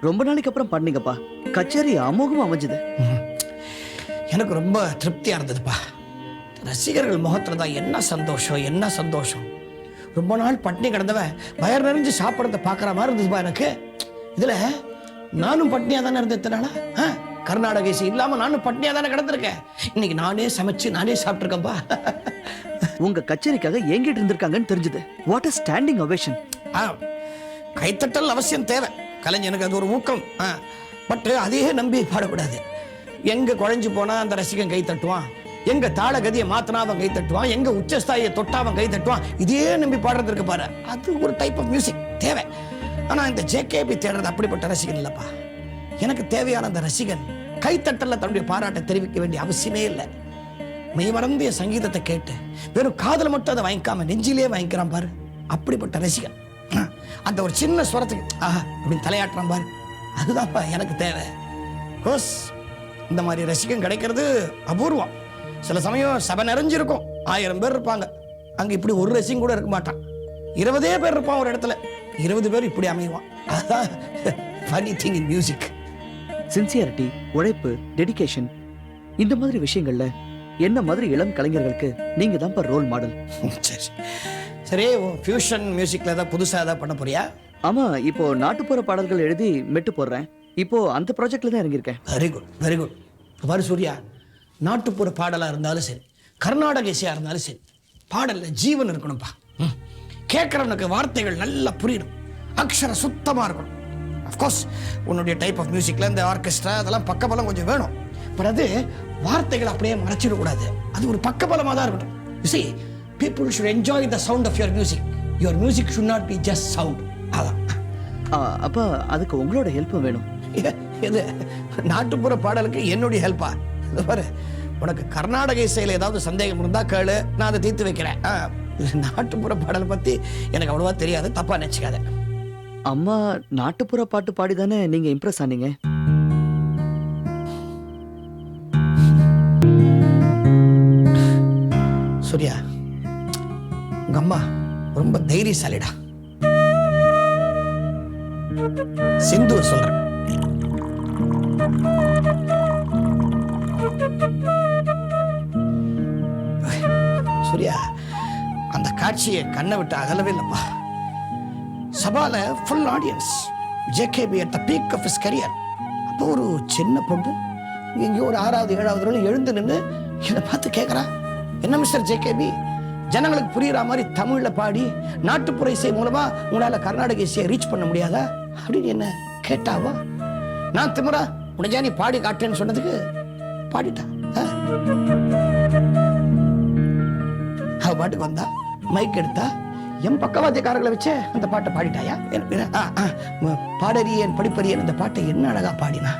ரொம்ப நாளைக்கு அப்புறம் பண்ணீங்கப்பா. கச்சேரி அமோகமா அமைஞ்சது. எனக்கு ரொம்ப திருப்தியா இருந்ததுப்பா. ரசிகர்கள் முகத்துல தான் என்ன சந்தோஷம், என்ன சந்தோஷம். ரொம்ப நாள் பட்டினி கிடந்தவன் வயர் நிறைஞ்சு சாப்பிட்றத பார்க்குற மாதிரி இருந்ததுப்பா எனக்கு. இதுல நானும் பட்னியா தானே இருந்ததுனால கர்நாடக இசை இல்லாம நானும் பட்னியா தானே கிடந்திருக்கேன். இன்னைக்கு நானே சமைச்சு நானே சாப்பிட்டுருக்கேன்ப்பா. உங்க கச்சேரிக்காக ஏங்கிட்டு இருந்திருக்காங்கன்னு தெரிஞ்சது. What a standing ovation. கைத்தட்டல் அவசியம் தேவை, கலைஞனுக்கு அது ஒரு ஊக்கம். பட் அதையே நம்பி பாடக்கூடாது. எங்க குழஞ்சு போனா அந்த ரசிகன் கை தட்டுவான், எங்க தாள கதியை மாத்தினா அவன் கை தட்டுவான், எங்க உச்சஸ்தாயை தொட்டா அவன் கை தட்டுவான். இதையே நம்பி பாடுறது இருக்கு பாரு, அது ஒரு டைப் ஆஃப் மியூசிக் தேவை. ஆனா இந்த ஜேகேபி தேடுறது அப்படிப்பட்ட ரசிகன் இல்லப்பா. எனக்கு தேவையான அந்த ரசிகன் கைத்தட்டல்ல தன்னுடைய பாராட்டை தெரிவிக்க வேண்டிய அவசியமே இல்லை. மெய்மறந்திய சங்கீதத்தை கேட்டு வெறும் காதல மட்டும் அதை வாங்கிக்காம நெஞ்சிலே வாங்கிக்கிறான் பாரு, அப்படிப்பட்ட ரசிகன். அந்த ஒரு சின்ன ஸ்வரத்துக்கு அப்படின்னு தலையாட்டுறான் பாரு, அதுதான்ப்பா எனக்கு தேவை. கோஸ் இந்த மாதிரி ரசிகன் கிடைக்கிறது அபூர்வம். சில சமயம் சபை நிறைஞ்சிருக்கும், 1000 பேர் இருப்பாங்க, அங்க இப்படி ஒரு ரசிகன் கூட இருக்க மாட்டான். 20 பேர் இருப்பான் ஒரு இடத்துல, 20 பேர் இப்படி அமைவான். அதுதான் funny thing in music. Sincerity, உழைப்பு, டெடிகேஷன், இந்த மாதிரி விஷயங்கள்ல என்ன மாதிரி இளம் கலைஞர்களுக்கு நீங்க தான் ரோல் மாடல். சரி சரி, ஃபியூஷன் மியூசிக்ல ஏதாவது புதுசா ஏதாவது பண்ண போறியா? ஆமா, இப்போ நாட்டுப்புற பாடல்கள் எழுதி மெட்டு போடுறேன். இப்போ அந்த ப்ராஜெக்ட்ல தான் இறங்கியிருக்கேன். Very good very good. பாரு சூர்யா, நாட்டுப்புற பாடலா இருந்தாலும் சரி, கர்நாடக இசையா இருந்தாலும் சரி, பாடல்ல ஜீவன் இருக்கணும்ப்பா. கேட்கறவனுக்கு வார்த்தைகள் நல்லா புரியணும், அக்ஷரம் சுத்தமா இருக்கணும். அஃப்கோர்ஸ் உன்னுடைய டைப் ஆஃப் மியூசிக்ல இந்த ஆர்கெஸ்ட்ரா அதெல்லாம் பக்கபலம் கொஞ்சம் வேணும். பட் அது வார்த்தைகள் அப்படியே மறைச்சிடக்கூடாது, அது ஒரு பக்கபலமாக தான் இருக்கட்டும். You see, people should enjoy the sound of your music. Your music should not be just sound. அதான். அப்ப அதுக்கு உங்களோட ஹெல்ப்பும் வேணும். இது நாட்டுப்புற பாடலுக்கு என்னுடைய ஹெல்ப்பா? பாரு, உனக்கு கர்நாடக இசையில் ஏதாவது சந்தேகம் இருந்தா கேளு, நான் அதை தீர்த்து வைக்கிறேன். நாட்டுப்புற பாடல் பத்தி எனக்கு அவ்வளவா தெரியாது, தப்பா நினைச்சுக்காத. அம்மா நாட்டுப்புற பாட்டு பாடிதானே நீங்க இம்ப்ரெஸ் ஆனீங்க. சூர்யா, உங்க அம்மா ரொம்ப தைரியசாலிடா. சிந்து சொல்றேன், சூர்யா அந்த காட்சியை கண்ணை விட்டு அகலவே இல்லப்பா. சபால full audience, JKB at the peak of his career. அப்போ ஒரு சின்ன பொண்ணு எங்கேயோ ஒரு 6வது 7வது எழுந்து நின்று என்னை பார்த்து கேட்குறா, என்ன மிஸ்டர் ஜேகேபி, ஜனங்களுக்கு புரியுற மாதிரி தமிழ்ல பாடி நாட்டுப்புற இசை மூலமா உங்களால கர்நாடக இசையை ரீச் பண்ண முடியாதா அப்படின்னு என்ன கேட்டாவா? நான் திமுறா உனஜா நீ பாடி காட்டேன்னு சொன்னதுக்கு பாடிட்டா. அவ பாட்டுக்கு வந்தா, மைக் எடுத்தா, என் பக்கவாத்தியக்காரர்களை வச்சு அந்த பாட்டை பாடிட்டாயா? பாடறியன் படிப்பறியன் அந்த பாட்டை என்ன அழகா பாடினா.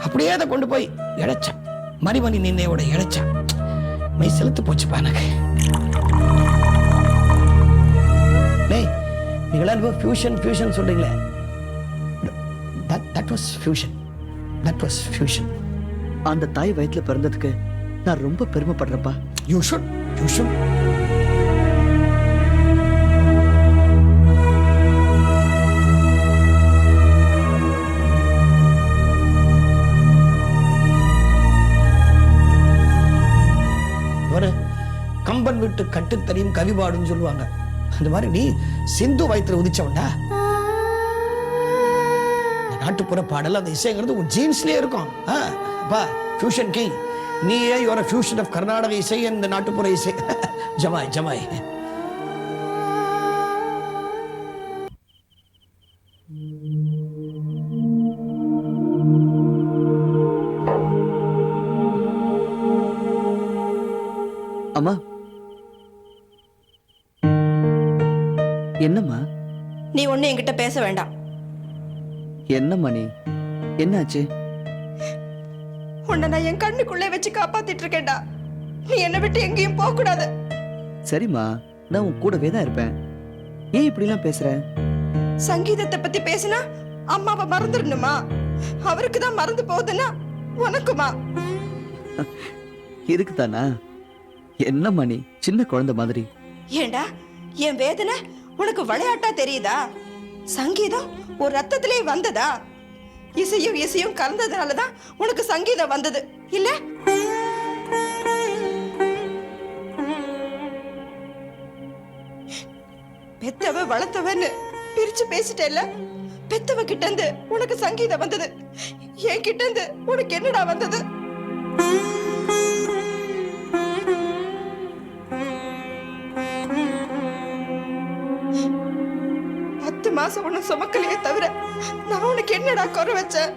அப்படியே அதை கொண்டு போய் இழைச்சான், மணிமணி நின்னையோட இழைச்சான். மை செலுத்து போச்சுப்பா எனக்கு. நீங்களா ஃபியூஷன் ஃபியூஷன் சொல்றீங்களே, that was fusion. That was fusion. அந்த தாய் வயிற்றுல பிறந்ததுக்கு நான் ரொம்ப பெருமைப்படுறேன்ப்பா. You should. You should. Kamban விட்டு கட்டுத்தறியும் கவிபாடுன்னு சொல்லுவாங்க. அந்த மாதிரி நீ சிந்து வயிற்றுல உதிச்சவன்டா. நாட்டுப்புற பாடல் அந்த இசைங்கிறது உன் ஜீன்ஸ்லயே இருக்கும். ஃபியூஷன் கிங் நீயே, you are a fusion of Karnataka இசை and நாட்டுப்புற இசை. ஜமாய் ஜமாய். என்னம்மா? நீ ஒண்ணு என்கிட்ட பேச வேண்டாம். என்னம்மா நீ? என்னாச்சு? உன்னை நான் என் கண்ணுக்குள்ளே வச்சு காப்பாத்திட்டு இருக்கேன்டா. நீ என்னை விட்டு எங்கேயும் போக கூடாது. சரிம்மா, நான் உன் கூடவே தான் இருப்பேன். ஏன் இப்படிலாம் பேசுற? சங்கீதத்தை பத்தி பேசினா அம்மாவை மறந்துடணுமா? அவருக்கு தான் மறந்து போகுதுன்னா உனக்குமா? இருக்குதானா? என்னம்மா நீ சின்ன குழந்தை மாதிரி? ஏண்டா என் வேதனை உனக்கு விளையாட்டா தெரியுதா? சங்கீதம் ஒரு ரத்தத்திலே வந்ததா? இசையும் இசையும் கலந்ததுனாலதான் உனக்கு சங்கீதம் வந்தது இல்ல? பெத்தவ வளர்த்தவன்னு பிரிச்சு பேசிட்டேல்ல. பெத்தவ கிட்ட இருந்து உனக்கு சங்கீதம் வந்தது, என் கிட்ட இருந்து உனக்கு என்னடா வந்தது? மாசம் உன்னை சுமக்கலையே தவிர நான் உனக்கு என்னடா குறை வச்சேன்?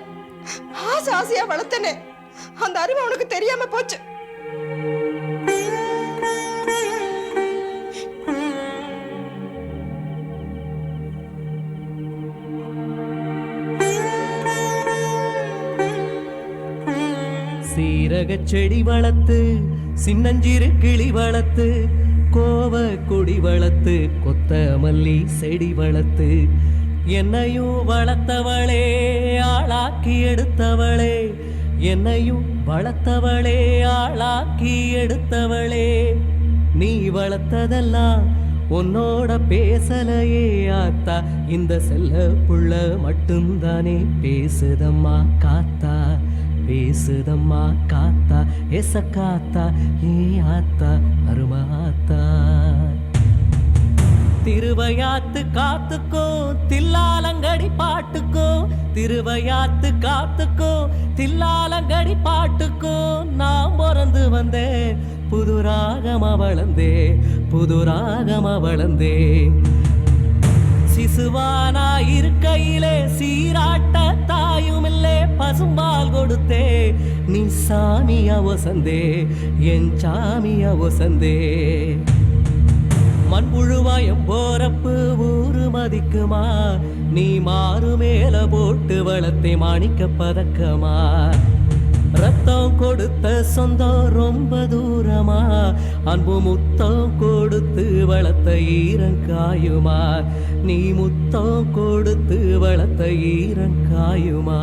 ஆசை ஆசையா வளர்த்தனே, அந்த அறிவு உனக்கு தெரியாம போச்சு. சீரக செடி வளர்த்து, சின்னஞ்சிறு கிளி வளர்த்து, கோவ கொடி வளர்த்து, கொத்தமல்லி செடி வளர்த்து, என்னையும் வளர்த்தவளே, ஆளாக்கி எடுத்தவளே, என்னையும் வளர்த்தவளே, ஆளாக்கி எடுத்தவளே, நீ வளர்த்ததெல்லாம் உன்னோட பேசலையே ஆத்தா, இந்த செல்ல புள்ள மட்டும்தானே பேசுதம்மா காத்தா, பேசுதம்மா காத்தா, எச காத்தா, ஏ ஆத்தா, அருமாத்தா. திருவையாத்து காத்துக்கோ, தில்லாலங்கடி பாட்டுக்கோ, திருவையாத்து காத்துக்கோ, தில்லாலங்கடி பாட்டுக்கோ, நான் பிறந்து வந்தேன், புது ராகமா வளர்ந்தே, புது ராகமா வளர்ந்தே. சிசுவானா இருக்கையிலே சீராட்ட தாயுமில்லே, பசும்பால் கொடுத்தே, நீ சாமியா வசந்தே, என் சாமியா வசந்தே. மண்புழுவாயம் போறப்பு ஊரு மதிக்குமா, நீ மாறு மேல போட்டு வளர்த்தே மாணிக்க பதக்கமா. ரத்தம் கொடுத்த சொந்தம் ரொம்ப தூரமா, அன்பு முத்தம் கொடுத்து வளர்த்த ஈரங்காயுமா, நீ முத்தம் கொடுத்து வளர்த்த ஈரங்காயுமா.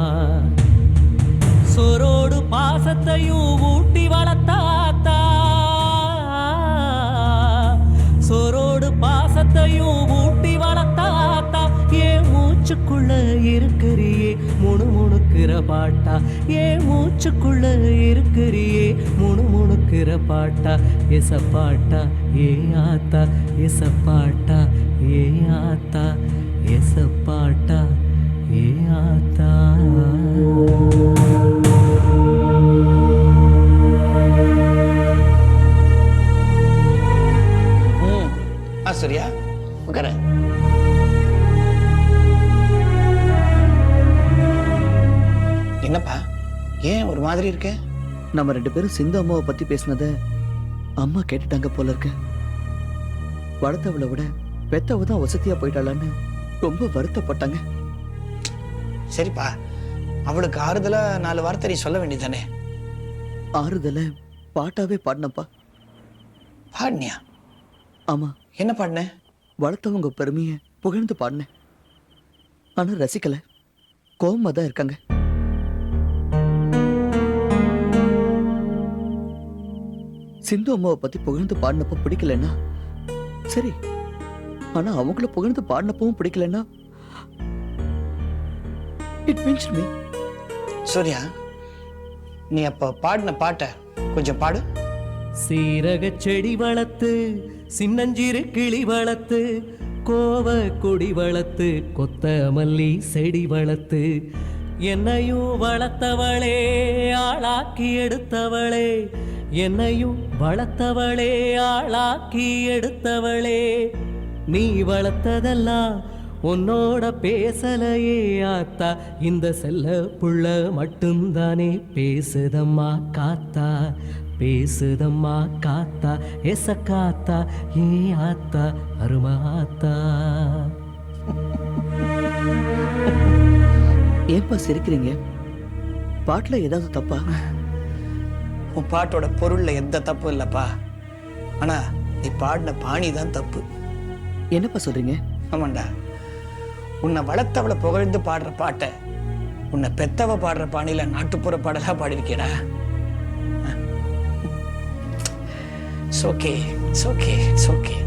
சொரோடு பாசத்தையும் ஊட்டி வளர்த்தாத்தா, சொரோடு பாசத்தையும் ஊட்டி வளர்த்தாத்தா, ஏன் மூச்சுக்குள்ள இருக்கிறியே முணுமுணுக்கிற பாட்டா, ஏன் மூச்சுக்குள்ள இருக்கிறியே முணுமுணுக்கிற பாட்டா, எச பாட்டா ஏ ஆத்தா, எச பாட்டா ஏ ஆத்தா, எச பாட்டா ஏ ஆத்தா. சரியா உட்கார. என்னப்பா ஏன் ஒரு மாதிரி இருக்க? நம்ம 2 பேரும் சிந்து அம்மாவை பத்தி பேசினத அம்மா கேட்டுட்டாங்க போல இருக்கு. வளர்த்தவளை விட பெத்தவ தான் வசதியா போயிட்டாளான்னு ரொம்ப வருத்தப்பட்டாங்க. சரிப்பா, அவளுக்கு ஆறுதலா 4 வார்த்தை நீ சொல்ல வேண்டியதானே? ஆறுதல பாட்டாவே பாடினப்பா. பாடினியா? ஆமா. என்ன பாடின? வளர்த்தவங்க பெருமைய புகழ்ந்து பாடினேன். ஆனா ரசிக்கல, கோவமா தான் இருக்காங்க. சிந்து அம்மாவை பத்தி புகழ்ந்து பாடினப்ப பிடிக்கலன்னா சரி, ஆனா அவங்கள புகழ்ந்து பாடினப்பவும் பிடிக்கலன்னா இட் மீன்ஸ் மீ. சூர்யா, நீ அப்ப பாடின பாட்டை கொஞ்சம் பாடு. சீரக செடி வளர்த்து, சின்னஞ்சிறு கிளி வளர்த்து, கோவ கொடி வளர்த்து, கொத்தமல்லி செடி வளர்த்து, என்னையும் வளர்த்தவளே, ஆளாக்கி எடுத்தவளே, என்னையும் வளர்த்தவளே, ஆளாக்கி எடுத்தவளே, நீ வளர்த்ததெல்லாம் உன்னோட பேசலையே ஆத்தா, இந்த செல்ல புள்ள மட்டும்தானே பேசுதம்மா காத்தா, பேசுதம்மா காத்தா எச காத்தா ஏ ஆத்தா அருமாத்தா. ஏன்பா சிரிக்கிறீங்க? பாட்டுல ஏதாவது தப்பா? உன் பாட்டோட பொருள்ல எந்த தப்பும் இல்லப்பா. ஆனா நீ பாடின பாணி தான் தப்பு. என்னப்பா சொல்றீங்க? ஆமாண்டா, உன்னை வளர்த்தவளை புகழ்ந்து பாடுற பாட்டை உன்னை பெத்தவ பாடுற பாணியில நாட்டுப்புற பாடலா பாடிருக்கேடா. It's okay, it's okay, it's okay.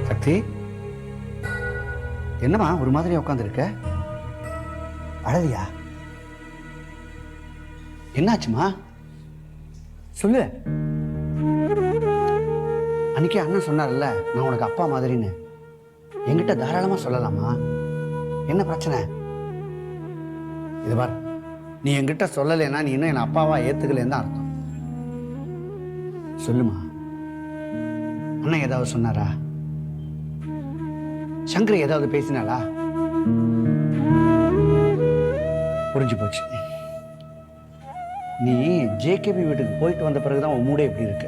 சக்தி, என்னம்மா ஒரு மாதிரியா உட்காந்துருக்க? அழவியா? என்னாச்சுமா? சொல்லு. அன்னைக்கே அண்ணன் சொன்னார்ல, நான் உனக்கு அப்பா மாதிரின்னு. என்கிட்ட தாராளமா சொல்லலாமா? என்ன பிரச்சனை? இது பார், நீ என்கிட்ட சொல்லலைன்னா நீ இன்னும் என் அப்பாவா ஏத்துக்கலன்னு தான் அர்த்தம். சொல்லுமா. அண்ணன் ஏதாவது சொன்னாரா? சங்கரி ஏதாவது பேசினாளா? புரிஞ்சு போச்சு. நீ ஜேகேபி வீட்டுக்கு போயிட்டு வந்த பிறகுதான் உன் மூடே எப்படி இருக்கு.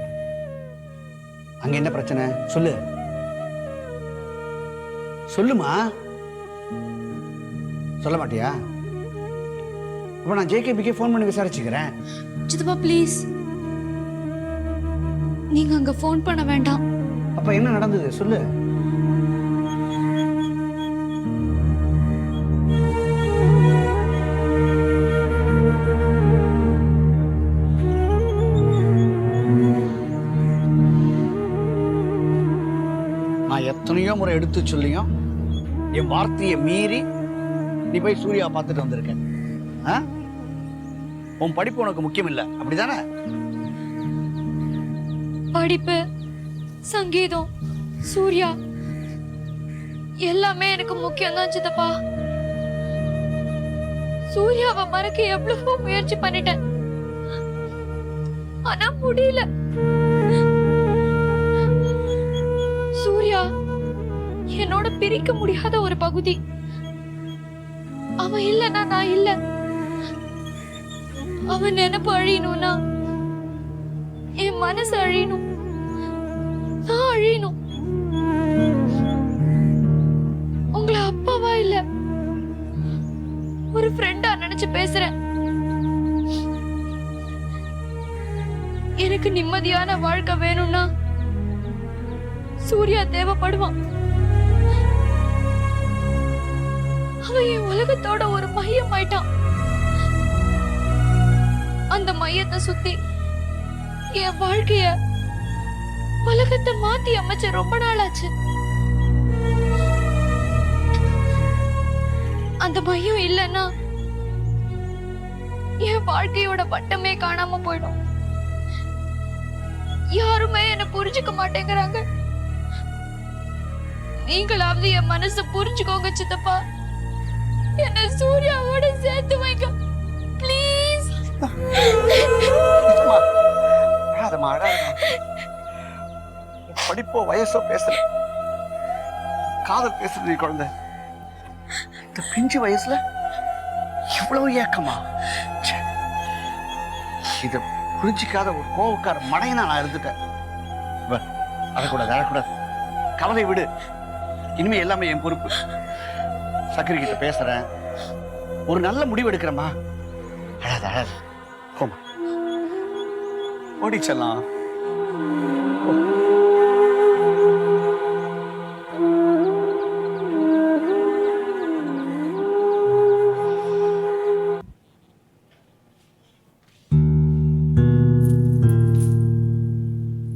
அங்க என்ன பிரச்சனை சொல்லு. சொல்லுமா. சொல்ல மாட்டியா? அப்ப நான் ஜேகேபிக்கே ஃபோன் பண்ணி விசாரிச்சுக்கிறேன். சித்தப்பா ப்ளீஸ், நீங்க அங்க ஃபோன் பண்ண வேண்டாம். அப்ப என்ன நடந்தது சொல்லு. நான் எத்தனையோ முறை எடுத்து சொல்லியும் என் வார்த்தையை மீறி நீ போய் சூர்யா பார்த்துட்டு வந்திருக்க. உன் படிப்பு உனக்கு முக்கியம் இல்லை, அப்படிதானே? படிப்பு, சங்கீதம், சூர்யா எல்லாமே எனக்கு முக்கியம் தான் சித்தப்பா. சூர்யாவை மறக்க எவ்வளவோ முயற்சி பண்ணிட்டேன், ஆனா முடியல. சூர்யா என்னோட பிரிக்க முடியாத ஒரு பகுதி. அவன் இல்லைன்னா நான் இல்ல. அவன் நினைப்பு அழியணும்னா என் மனசு அழியணும், நான் அழியணும். உங்களை அப்பாவா இல்ல ஒரு ஃப்ரெண்டா நினைச்சு பேசுறேன். எனக்கு நிம்மதியான வாழ்க்கை வேணும்னா சூர்யா தேவைப்படுவான். அவன் என் உலகத்தோட ஒரு மையம் ஆயிட்டான். அந்த மையத்தை சுத்தி என் வாழ்க்கைய உலகத்தை மாத்தி அமைச்ச ரொம்ப நாள் ஆச்சு. அந்த மையம் இல்லைன்னா என் வாழ்க்கையோட வட்டமே காணாம போயிடும். யாருமே என்ன புரிஞ்சுக்க மாட்டேங்கிறாங்க. நீங்களாவது என் மனசை புரிஞ்சுக்கோங்க சித்தப்பா. என்ன சூர்யாவோட சேர்த்து வைங்க ப்ளீஸ். படிப்போ வயசோ பேசல, காதல் பேசுறது நீ குழந்தை. இந்த பிஞ்சு வயசுல இவ்வளவு ஏக்கமா? இத புரிஞ்சிக்காத ஒரு கோவக்கார மடையனா நான் இருந்துட்டேன். அழக்கூடாது, அழக்கூடாது. கவலை விடு, இனிமே எல்லாமே என் பொறுப்பு. சக்கரை கிட்ட பேசுறேன், ஒரு நல்ல முடிவு எடுக்கிறேம்மா. அழாத அழாத, போமா ஓடிச்சலாம்.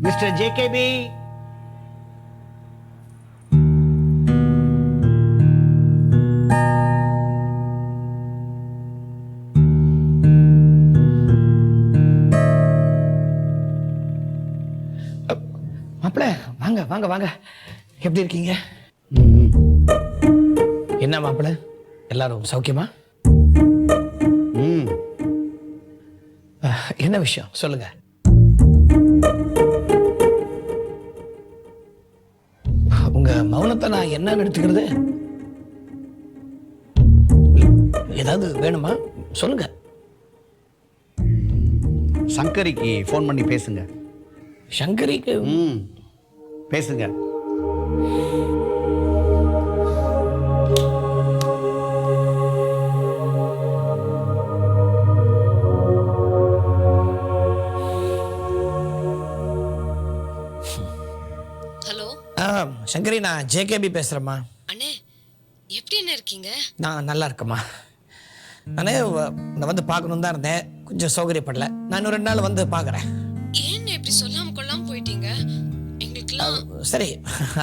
மிஸ்டர் ஜேகேபி, மாப்பிள்ள வாங்க வாங்க வாங்க. எப்படி இருக்கீங்க? என்ன மாப்பிள்ள, எல்லாரும் சௌக்கியமா? என்ன விஷயம் சொல்லுங்க. உங்க மௌனத்தை நான் என்ன எடுத்துக்கிறது? ஏதாவது வேணுமா சொல்லுங்க. சங்கரிக்கு ஃபோன் பண்ணி பேசுங்க. சங்கரிக்கு? பேசுங்க. ஹலோ சங்கரி, நான் ஜேகேபி பேசுறேம்மா. அண்ணே, எப்படி என்ன இருக்கீங்க? நான் நல்லா இருக்கேம்மா. நானே நான் வந்து பார்க்கணும் தான் இருந்தேன், கொஞ்சம் சௌகரியப்படல. நான் இன்னும் 2 நாள் வந்து பார்க்குறேன். ஏன் இப்படி சொல்லாம கொள்ளாம போயிட்டீங்க? எங்களுக்குலாம் சரி,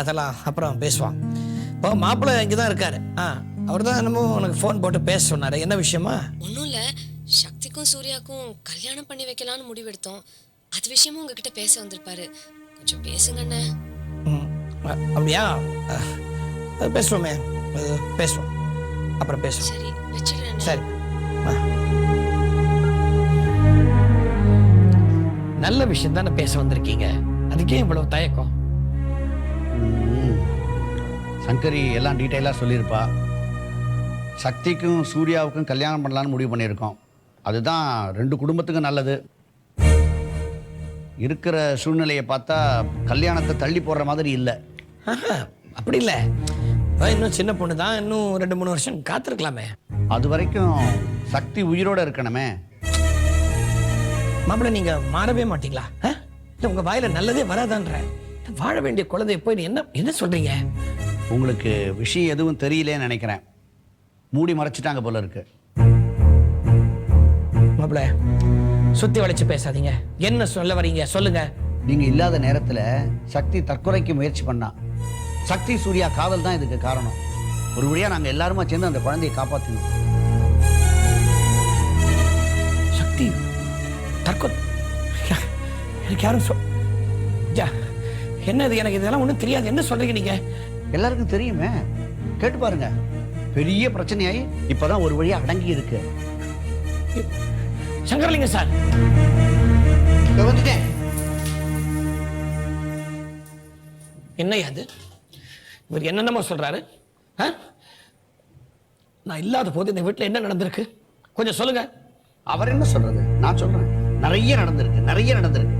அதெல்லாம் அப்புறம் பேசுவான். இப்போ மாப்பிள்ளை இங்கே தான் இருக்காரு. அவர் தான் என்னமோ உனக்கு ஃபோன் போட்டு பேச சொன்னார். என்ன விஷயமா? ஒன்றும் இல்லை, சக்திக்கும் சூர்யாக்கும் கல்யாணம் பண்ணி வைக்கலான்னு முடிவெடுத்தோம். அது விஷயமும் உங்ககிட்ட பேச வந்திருப்பாரு. கொஞ்சம் பேசுங்க அண்ணே. அப்படியா? பேசுவோமே, பேசுவோம், அப்புறம் பேசுவோம். சரி, வச்சிடுறேன். சரி, நல்ல விஷயம் தானே பேச வந்திருக்கீங்க, அதுக்கே இவ்வளவு தயக்கம்? சங்கரி எல்லாம் டீட்டெயிலாக சொல்லியிருப்பா. சக்திக்கும் சூர்யாவுக்கும் கல்யாணம் பண்ணலான்னு முடிவு பண்ணியிருக்கோம். அதுதான் 2 குடும்பத்துக்கும் நல்லது. இருக்கிற சூழ்நிலையை பார்த்தா கல்யாணத்தை தள்ளி போடுற மாதிரி இல்லை. அப்படி இல்லை, இன்னும் சின்ன பொண்ணு தான், இன்னும் 2-3 வருஷம் காத்திருக்கலாமே. அது வரைக்கும் சக்தி உயிரோட இருக்கணுமே. மாப்பிள்ளை, நீங்க மாறவே மாட்டீங்களா? இல்லை, உங்க வாயில நல்லதே வராதான்ற. வாழ வேண்டிய குழந்தைய போய் என்ன சொல்றீங்க? உங்களுக்கு விஷயம் எதுவும் தெரியலேன்னு நினைக்கிறேன். மூடி மறைச்சிட்டாங்க போல இருக்கு. மாப்பிள்ளை, சுத்தி வளைச்சு பேசாதீங்க. என்ன சொல்ல வரீங்க சொல்லுங்க. நீங்க இல்லாத நேரத்துல சக்தி தற்கொலைக்கு முயற்சி பண்ணா. சக்தி சூர்யா காதல் தான் இதுக்கு காரணம். ஒரு வழியா நாங்க எல்லாருமா சேர்ந்து அந்த குழந்தையை காப்பாற்றணும். சக்தி தற்கொலை? எனக்கு யாரும் என்னது? எனக்கு இதெல்லாம் ஒன்றும் தெரியாது. என்ன சொல்றீங்க நீங்க? எல்லாருக்கும் தெரியுமே, கேட்டு பாருங்க. பெரிய பிரச்சனையாயி இப்பதான் ஒரு வழியா அடங்கி இருக்கு. சங்கரலிங்க சார், வந்துட்டேன். என்னையா அது? இவர் என்னென்னமோ சொல்றாரு. நான் இல்லாத போது இந்த வீட்டில் என்ன நடந்திருக்கு கொஞ்சம் சொல்லுங்க. அவர் என்ன சொல்றது? நான் சொல்றேன், நிறைய நடந்திருக்கு.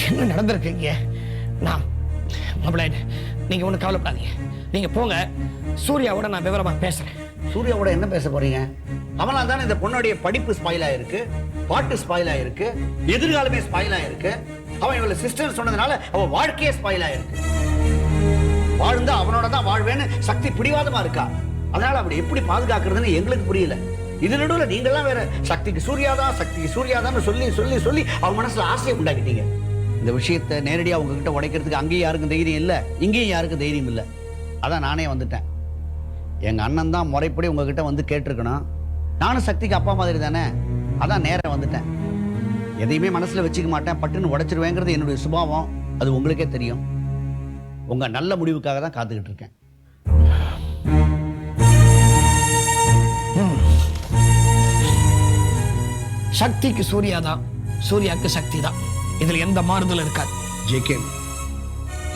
என்ன நடந்திருக்கீங்க? நான் மாப்பிள்ளை, நீங்க ஒன்றும் கவலைப்படாதீங்க. நீங்க போங்க, சூர்யாவோட நான் விவரமா பேசுறேன். சூர்யாவோட என்ன பேச போறீங்க? அவனால் தானே இந்த பொண்ணுடைய படிப்பு ஸ்பாயில் ஆயிருக்கு, பாட்டு ஸ்பாயில் ஆயிருக்கு, எதிர்காலமே ஸ்பாயில் ஆயிருக்கு. அவன் இவளை சிஸ்டர் சொன்னதுனால அவன் வாழ்க்கையே ஸ்பாயில் ஆயிருக்கு. வாழ்ந்தா அவனோட தான் வாழ்வேன்னு சக்தி பிடிவாதமா இருக்கா. அதனால அப்படி எப்படி பாதுகாக்கிறதுன்னு எங்களுக்கு புரியல. இது நடுவில் நீங்கெல்லாம் வேற சக்திக்கு சூர்யாதான் சொல்லி அவன் மனசுல ஆசையை உண்டாக்கிட்டீங்க. இந்த விஷயத்தை நேரடியாக உங்ககிட்ட உடைக்கிறதுக்கு அங்கேயும் யாருக்கும் தைரியம் இல்லை, இங்கேயும் யாருக்கும் தைரியம் இல்லை. அதான் நானே வந்துட்டேன். எங்க அண்ணன் தான் முறைப்படி உங்ககிட்ட வந்து கேட்டிருக்கணும். நானும் சக்திக்கு அப்பா மாதிரி தானே, அதான் நேரம் வந்துட்டேன். எதையுமே மனசுல வச்சுக்க மாட்டேன், பட்டுன்னு உடைச்சிருவேங்கிறது என்னுடைய சுபாவம். அது உங்களுக்கே தெரியும். உங்க நல்ல முடிவுக்காக தான் காத்துக்கிட்டு இருக்கேன். சக்திக்கு சூர்யா தான், சூர்யாக்கு சக்தி தான். இதுல எந்த மாறுதல் இருக்காது. ஜேகே,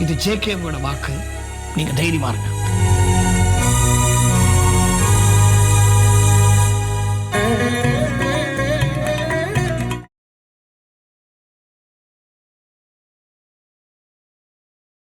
இது ஜேகேவோட வாக்கு. நீங்க தைரியமா இருங்க.